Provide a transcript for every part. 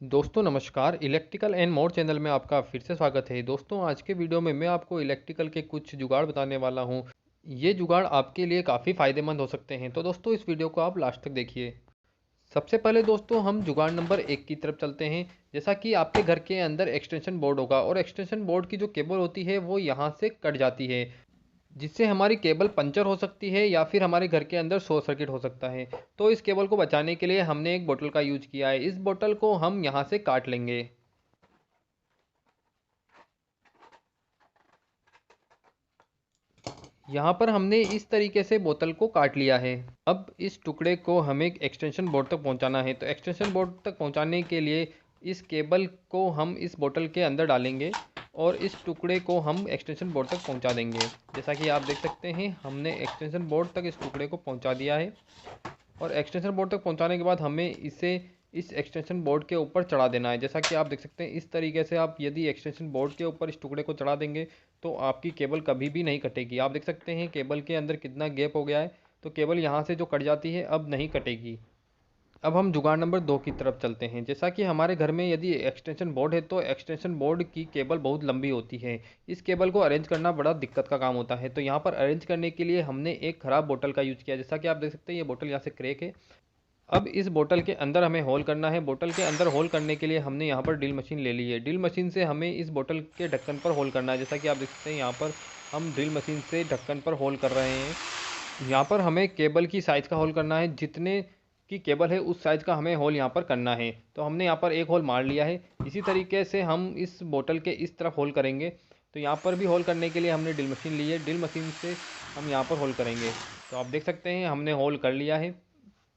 दोस्तों नमस्कार। Electrical and more channel में आपका फिर से स्वागत है। दोस्तों आज के वीडियो में मैं आपको इलेक्ट्रिकल के कुछ जुगाड़ बताने वाला हूं। ये जुगाड़ आपके लिए काफ़ी फ़ायदेमंद हो सकते हैं, तो दोस्तों इस वीडियो को आप लास्ट तक देखिए। सबसे पहले दोस्तों हम जुगाड़ नंबर 1 की तरफ चलते हैं। जैसा कि आपके घर के अंदर एक्सटेंशन बोर्ड होगा और एक्सटेंशन बोर्ड की जो केबल होती है वो यहाँ से कट जाती है, जिससे हमारी केबल पंचर हो सकती है या फिर हमारे घर के अंदर शॉर्ट सर्किट हो सकता है। तो इस केबल को बचाने के लिए हमने एक बोतल का यूज किया है। इस बोतल को हम यहाँ से काट लेंगे। यहाँ पर हमने इस तरीके से बोतल को काट लिया है। अब इस टुकड़े को हमें एक्सटेंशन बोर्ड तक पहुँचाना है। तो एक्सटेंशन बोर्ड तक पहुँचाने के लिए इस केबल को हम इस बोतल के अंदर डालेंगे और इस टुकड़े को हम एक्सटेंशन बोर्ड तक पहुँचा देंगे। जैसा कि आप देख सकते हैं हमने एक्सटेंशन बोर्ड तक इस टुकड़े को पहुँचा दिया है। और एक्सटेंशन बोर्ड तक पहुँचाने के बाद हमें इसे इस एक्सटेंशन बोर्ड के ऊपर चढ़ा देना है। जैसा कि आप देख सकते हैं इस तरीके से आप यदि एक्सटेंशन बोर्ड के ऊपर इस टुकड़े को चढ़ा देंगे तो आपकी केबल कभी भी नहीं कटेगी। आप देख सकते हैं केबल के अंदर कितना गैप हो गया है, तो केबल यहाँ से जो कट जाती है अब नहीं कटेगी। अब हम जुगाड़ नंबर 2 की तरफ चलते हैं। जैसा कि हमारे घर में यदि एक्सटेंशन बोर्ड है तो एक्सटेंशन बोर्ड की केबल बहुत लंबी होती है। इस केबल को अरेंज करना बड़ा दिक्कत का काम होता है। तो यहाँ पर अरेंज करने के लिए हमने एक ख़राब बोतल का यूज़ किया। जैसा कि आप देख सकते हैं ये बोतल यहाँ से क्रैक है। अब इस बोतल के अंदर हमें होल करना है। बोतल के अंदर होल करने के लिए हमने यहाँ पर ड्रिल मशीन ले ली है। ड्रिल मशीन से हमें इस बोतल के ढक्कन पर होल करना है। जैसा कि आप देख सकते हैं यहाँ पर हम ड्रिल मशीन से ढक्कन पर होल कर रहे हैं। यहाँ पर हमें केबल की साइज़ का होल करना है। जितने की केबल है उस साइज़ का हमें होल यहाँ पर करना है। तो हमने यहाँ पर एक होल मार लिया है। इसी तरीके से हम इस बोतल के इस तरफ होल करेंगे। तो यहाँ पर भी होल करने के लिए हमने ड्रिल मशीन ली है। ड्रिल मशीन से हम यहाँ पर होल करेंगे। तो आप देख सकते हैं हमने होल कर लिया है।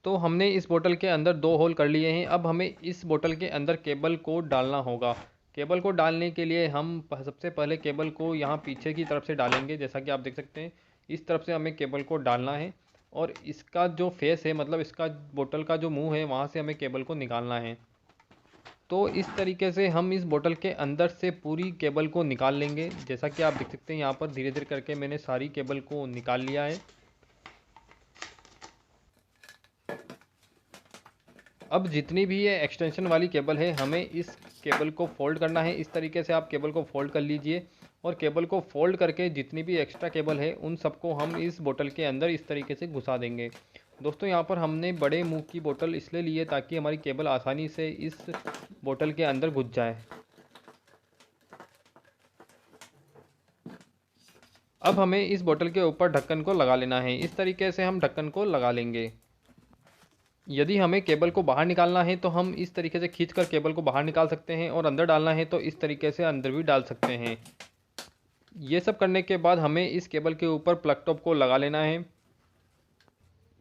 तो हमने इस बोतल के अंदर 2 होल कर लिए हैं। अब हमें इस बोतल के अंदर केबल को डालना होगा। केबल को डालने के लिए हम सबसे पहले केबल को यहाँ पीछे की तरफ से डालेंगे। जैसा कि आप देख सकते हैं इस तरफ से हमें केबल को डालना है और इसका जो फेस है, मतलब इसका बोतल का जो मुंह है, वहाँ से हमें केबल को निकालना है। तो इस तरीके से हम इस बोतल के अंदर से पूरी केबल को निकाल लेंगे। जैसा कि आप देख सकते हैं यहाँ पर धीरे धीरे करके मैंने सारी केबल को निकाल लिया है। अब जितनी भी ये एक्सटेंशन वाली केबल है हमें इस केबल को फोल्ड करना है। इस तरीके से आप केबल को फोल्ड कर लीजिए और केबल को फोल्ड करके जितनी भी एक्स्ट्रा केबल है उन सबको हम इस बोतल के अंदर इस तरीके से घुसा देंगे। दोस्तों यहाँ पर हमने बड़े मुंह की बोतल इसलिए ली है ताकि हमारी केबल आसानी से इस बोतल के अंदर घुस जाए। अब हमें इस बोतल के ऊपर ढक्कन को लगा लेना है। इस तरीके से हम ढक्कन को लगा लेंगे। यदि हमें केबल को बाहर निकालना है तो हम इस तरीके से खींचकर केबल को बाहर निकाल सकते हैं और अंदर डालना है तो इस तरीके से अंदर भी डाल सकते हैं। ये सब करने के बाद हमें इस केबल के ऊपर प्लग टॉप को लगा लेना है।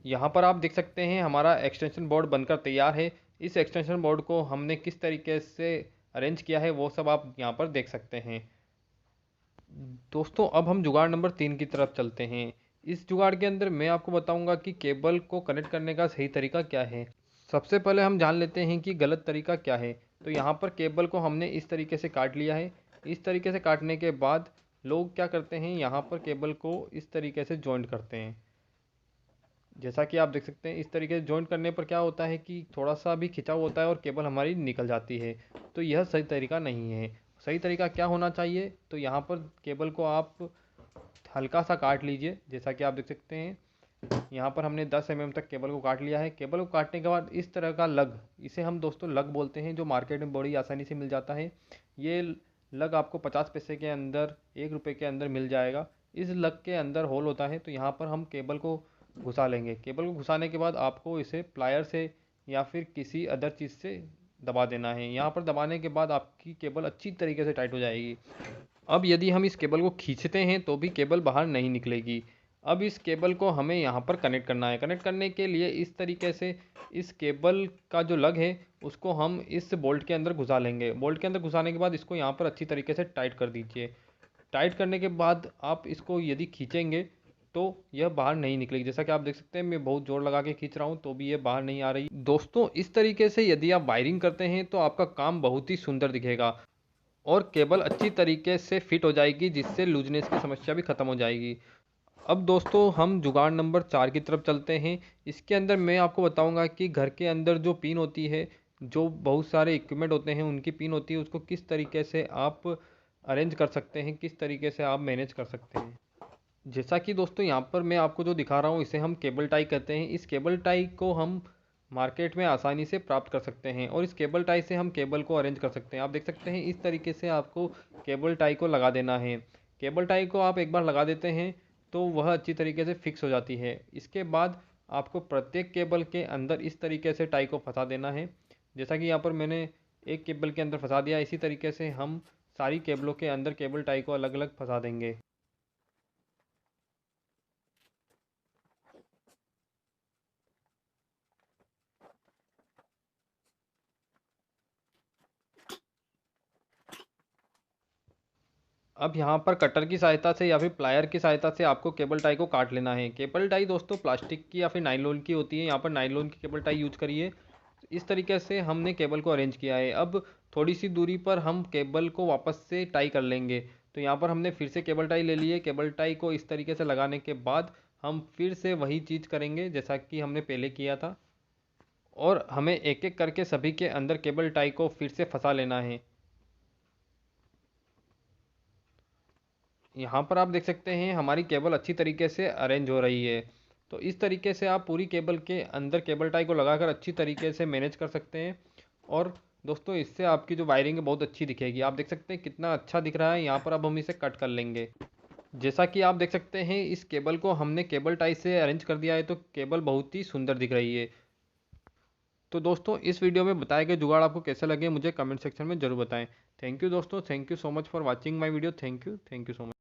यहाँ पर आप देख सकते हैं हमारा एक्सटेंशन बोर्ड बनकर तैयार है। इस एक्सटेंशन बोर्ड को हमने किस तरीके से अरेंज किया है वो सब आप यहाँ पर देख सकते हैं। दोस्तों अब हम जुगाड़ नंबर 3 की तरफ चलते हैं। इस जुगाड़ के अंदर मैं आपको बताऊंगा कि केबल को कनेक्ट करने का सही तरीका क्या है। सबसे पहले हम जान लेते हैं कि गलत तरीका क्या है। तो यहाँ पर केबल को हमने इस तरीके से काट लिया है। इस तरीके से काटने के बाद लोग क्या करते हैं, यहाँ पर केबल को इस तरीके से जॉइंट करते हैं। जैसा कि आप देख सकते हैं इस तरीके से जॉइंट करने पर क्या होता है कि थोड़ा सा भी खिंचाव होता है और केबल हमारी निकल जाती है। तो यह सही तरीका नहीं है। सही तरीका क्या होना चाहिए, तो यहाँ पर केबल को आप हल्का सा काट लीजिए। जैसा कि आप देख सकते हैं यहाँ पर हमने 10 mm तक केबल को काट लिया है। केबल को काटने के बाद इस तरह का लग, इसे हम दोस्तों लग बोलते हैं, जो मार्केट में बड़ी आसानी से मिल जाता है। ये लग आपको 50 पैसे के अंदर, 1 रुपये के अंदर मिल जाएगा। इस लग के अंदर होल होता है। तो यहाँ पर हम केबल को घुसा लेंगे। केबल को घुसाने के बाद आपको इसे प्लायर से या फिर किसी अदर चीज़ से दबा देना है। यहाँ पर दबाने के बाद आपकी केबल अच्छी तरीके से टाइट हो जाएगी। अब यदि हम इस केबल को खींचते हैं तो भी केबल बाहर नहीं निकलेगी। अब इस केबल को हमें यहाँ पर कनेक्ट करना है। कनेक्ट करने के लिए इस तरीके से इस केबल का जो लग है उसको हम इस बोल्ट के अंदर घुसा लेंगे। बोल्ट के अंदर घुसाने के बाद इसको यहाँ पर अच्छी तरीके से टाइट कर दीजिए। टाइट करने के बाद आप इसको यदि खींचेंगे तो यह बाहर नहीं निकलेगी। जैसा कि आप देख सकते हैं मैं बहुत जोर लगा के खींच रहा हूँ तो भी ये बाहर नहीं आ रही। दोस्तों इस तरीके से यदि आप वायरिंग करते हैं तो आपका काम बहुत ही सुंदर दिखेगा और केबल अच्छी तरीके से फिट हो जाएगी, जिससे लूजनेस की समस्या भी ख़त्म हो जाएगी। अब दोस्तों हम जुगाड़ नंबर 4 की तरफ चलते हैं। इसके अंदर मैं आपको बताऊंगा कि घर के अंदर जो पिन होती है, जो बहुत सारे इक्विपमेंट होते हैं उनकी पिन होती है, उसको किस तरीके से आप अरेंज कर सकते हैं, किस तरीके से आप मैनेज कर सकते हैं। जैसा कि दोस्तों यहाँ पर मैं आपको जो दिखा रहा हूँ इसे हम केबल टाई कहते हैं। इस केबल टाई को हम मार्केट में आसानी से प्राप्त कर सकते हैं और इस केबल टाई से हम केबल को अरेंज कर सकते हैं। आप देख सकते हैं इस तरीके से आपको केबल टाई को लगा देना है। केबल टाई को आप एक बार लगा देते हैं तो वह अच्छी तरीके से फिक्स हो जाती है। इसके बाद आपको प्रत्येक केबल के अंदर इस तरीके से टाई को फंसा देना है। जैसा कि यहाँ पर मैंने एक केबल के अंदर फंसा दिया, इसी तरीके से हम सारी केबलों के अंदर केबल टाई को अलग अलग फंसा देंगे। अब यहाँ पर कटर की सहायता से या फिर प्लायर की सहायता से आपको केबल टाई को काट लेना है। केबल टाई दोस्तों प्लास्टिक की या फिर नायलॉन की होती है, यहाँ पर नायलॉन की केबल टाई यूज करिए। इस तरीके से हमने केबल को अरेंज किया है। अब थोड़ी सी दूरी पर हम केबल को वापस से टाई कर लेंगे। तो यहाँ पर हमने फिर से केबल टाई ले ली है। केबल टाई को इस तरीके से लगाने के बाद हम फिर से वही चीज़ करेंगे जैसा कि हमने पहले किया था, और हमें एक एक करके सभी के अंदर केबल टाई को फिर से फंसा लेना है। यहाँ पर आप देख सकते हैं हमारी केबल अच्छी तरीके से अरेंज हो रही है। तो इस तरीके से आप पूरी केबल के अंदर केबल टाई को लगाकर अच्छी तरीके से मैनेज कर सकते हैं। और दोस्तों इससे आपकी जो वायरिंग है बहुत अच्छी दिखेगी। आप देख सकते हैं कितना अच्छा दिख रहा है। यहाँ पर अब हम इसे कट कर लेंगे। जैसा कि आप देख सकते हैं इस केबल को हमने केबल टाई से अरेंज कर दिया है, तो केबल बहुत ही सुंदर दिख रही है। तो दोस्तों इस वीडियो में बताए गए जुगाड़ आपको कैसे लगे मुझे कमेंट सेक्शन में ज़रूर बताएं। थैंक यू दोस्तों, thank you so much for watching my video. Thank you so much.